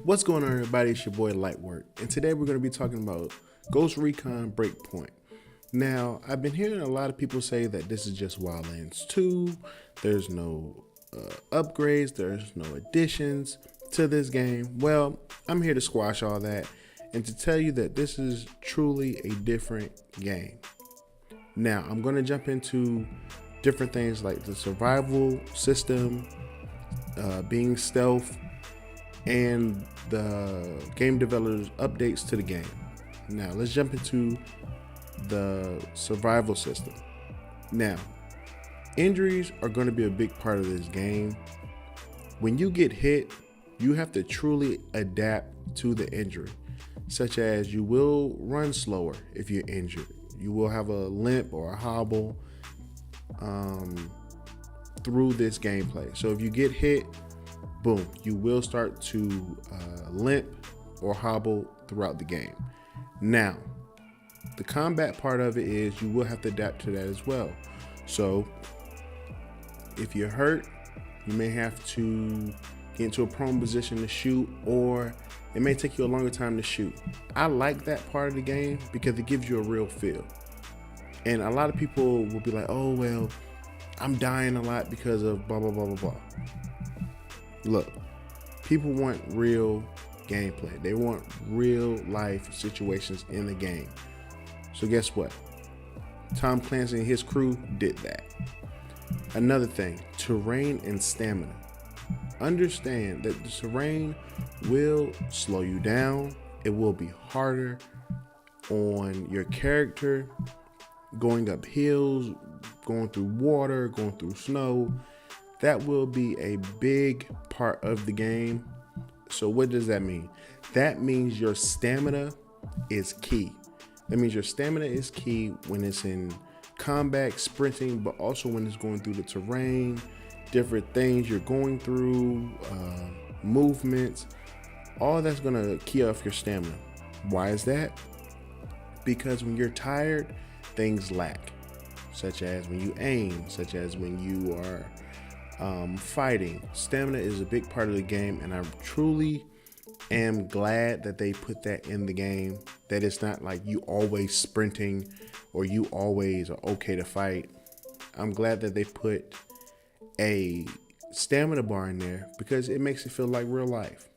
What's going on, everybody? It's your boy LightWork, and today we're going to be talking about Recon Breakpoint. Now, I've been hearing a lot of people say that this is just Wildlands 2. There's no upgrades, there's no additions to this game. Well, I'm here to squash all that and to tell you that this is truly a different game. Now, I'm going to jump into different things like the survival system, being stealth, and the game developers' updates to the game. Now, let's jump into the survival system. Now, injuries are going to be a big part of this game. When you get hit, you have to truly adapt to the injury, such as you will run slower if you're injured. You will have a limp or a hobble through this gameplay. So if you get hit, boom, you will start to limp or hobble throughout the game. Now, the combat part of it is you will have to adapt to that as well. So if you're hurt, you may have to get into a prone position to shoot, or it may take you a longer time to shoot. I like that part of the game because it gives you a real feel. And a lot of people will be like, oh, well, I'm dying a lot because of blah, blah, blah, blah, blah. Look, people want real gameplay. They want real life situations in the game. So guess what? Clancy and his crew did that. Another thing, terrain and stamina. Understand that the terrain will slow you down. It will be harder on your character, going up hills, going through water, going through snow. That will be a big part of the game. So what does that mean? That means your stamina is key. That means your stamina is key when it's in combat, sprinting, but also when it's going through the terrain, different things you're going through, movements. All that's gonna key off your stamina. Why is that? Because when you're tired, things lack, such as when you aim, such as when you are fighting. Stamina is a big part of the game, and I truly am glad that they put that in the game, that it's not like you always sprinting or you always are okay to fight. I'm glad that they put a stamina bar in there because it makes it feel like real life.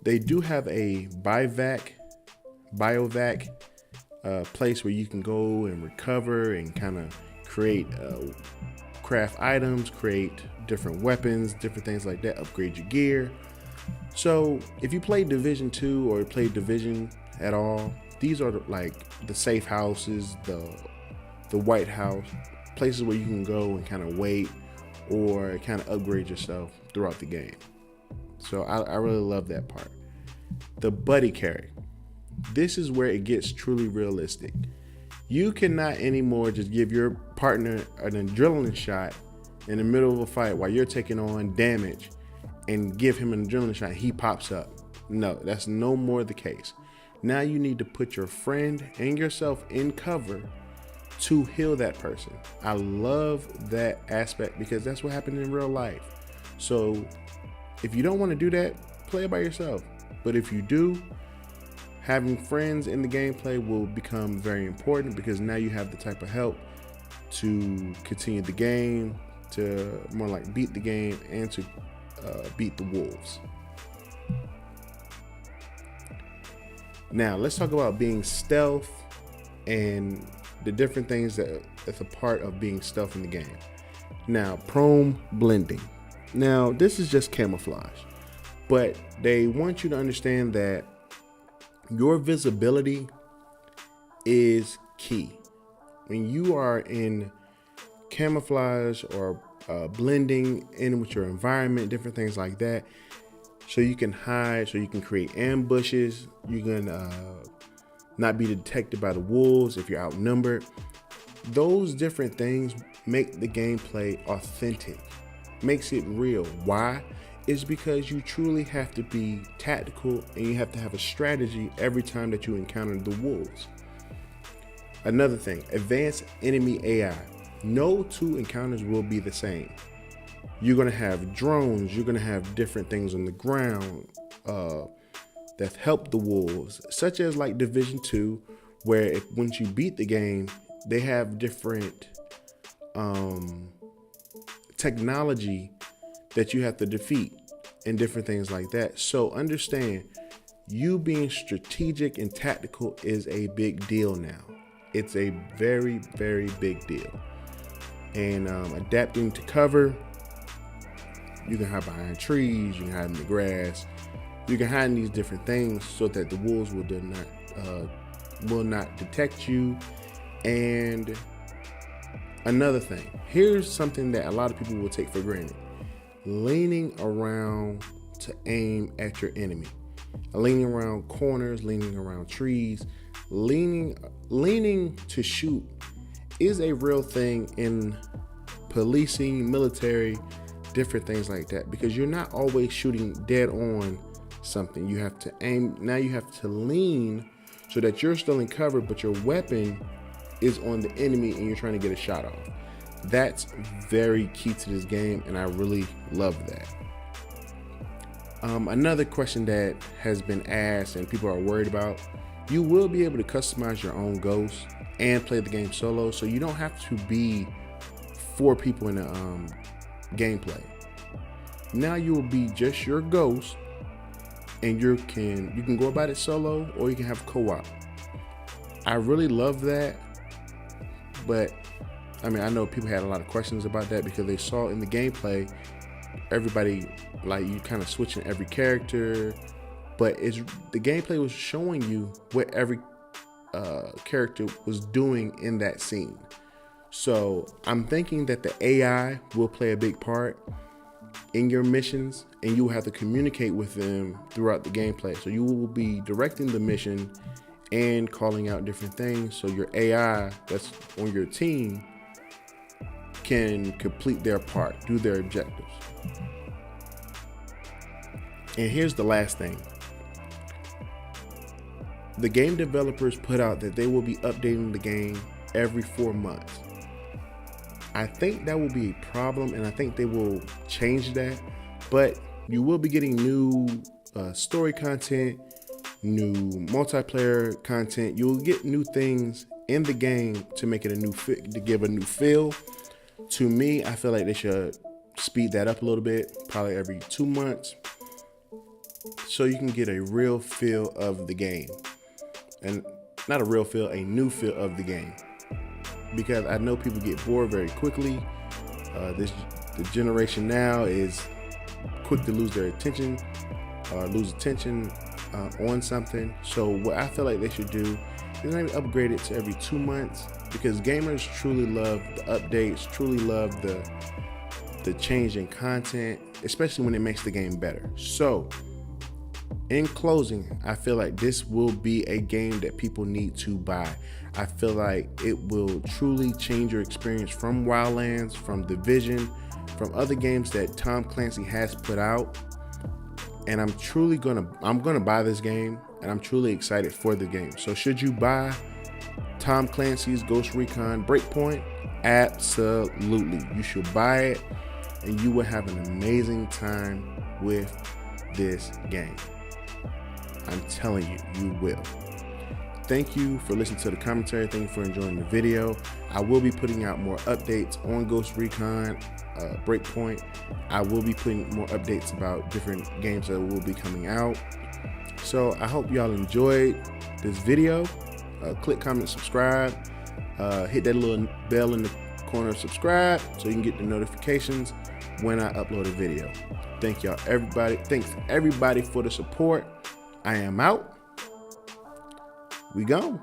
They do have a biovac place where you can go and recover and kind of create craft items, create different weapons, different things like that, upgrade your gear. So if you play Division 2 or play Division at all, these are like the safe houses, the White House, places where you can go and kind of wait or kind of upgrade yourself throughout the game. So I really love that part. The buddy carry. This is where it gets truly realistic. You cannot anymore just give your partner an adrenaline shot in the middle of a fight while you're taking on damage and give him an adrenaline shot. He pops up. No, that's no more the case. Now you need to put your friend and yourself in cover to heal that person. I love that aspect because that's what happened in real life. So if you don't want to do that, play it by yourself. But if you do, having friends in the gameplay will become very important because now you have the type of help to continue the game, to more like beat the game, and to beat the wolves. Now let's talk about being stealth and the different things that's a part of being stealth in the game. Now, prone blending. Now this is just camouflage, but they want you to understand that your visibility is key. When you are in camouflage or blending in with your environment, different things like that, so you can hide, so you can create ambushes, you can not be detected by the wolves if you're outnumbered. Those different things make the gameplay authentic, makes it real. Why? Is because you truly have to be tactical and you have to have a strategy every time that you encounter the wolves. Another thing, advanced enemy AI. No two encounters will be the same. You're going to have drones, you're going to have different things on the ground, that's helped the wolves, such as like Division 2, where once you beat the game, they have different technology that you have to defeat and different things like that. So understand, you being strategic and tactical is a big deal now. It's a very, very big deal. And adapting to cover, you can hide behind trees, you can hide in the grass, you can hide in these different things so that the wolves will not detect you. And another thing, here's something that a lot of people will take for granted: leaning around to aim at your enemy, leaning around corners, leaning around trees, leaning to shoot is a real thing in policing, military, different things like that, because you're not always shooting dead on something. You have to aim. Now you have to lean so that you're still in cover, but your weapon is on the enemy and you're trying to get a shot off. That's very key to this game, and I really love that. Another question that has been asked and people are worried about: you will be able to customize your own ghost and play the game solo, so you don't have to be 4 people in the gameplay. Now you will be just your ghost, and you can go about it solo, or you can have co-op. I really love that, but I mean, I know people had a lot of questions about that because they saw in the gameplay everybody, like, you kind of switching every character, but the gameplay was showing you what every character was doing in that scene. So I'm thinking that the AI will play a big part in your missions, and you will have to communicate with them throughout the gameplay. So you will be directing the mission and calling out different things, so your AI that's on your team can complete their part, do their objectives. And here's the last thing. The game developers put out that they will be updating the game every 4 months. I think that will be a problem, and I think they will change that, but you will be getting new story content, new multiplayer content. You'll get new things in the game to make it to give a new feel. To me, I feel like they should speed that up a little bit, probably every 2 months, so you can get a real feel of the game. And not a real feel, a new feel of the game. Because I know people get bored very quickly. The generation now is quick to lose their attention, lose attention on something. So what I feel like they should do is maybe upgrade it to every 2 months, because gamers truly love the updates, truly love the change in content, especially when it makes the game better. So in closing, I feel like this will be a game that people need to buy. I feel like it will truly change your experience from Wildlands, from Division, from other games that Tom Clancy has put out. And I'm gonna buy this game, and I'm truly excited for the game. So should you buy Tom Clancy's Ghost Recon Breakpoint? Absolutely. You should buy it, and you will have an amazing time with this game. I'm telling you, you will. Thank you for listening to the commentary. Thank you for enjoying the video. I will be putting out more updates on Ghost Recon Breakpoint. I will be putting more updates about different games that will be coming out. So I hope y'all enjoyed this video. Click, comment, subscribe. Hit that little bell in the corner, subscribe, so you can get the notifications when I upload a video. Thank y'all, everybody. Thanks everybody for the support. I am out. We gone.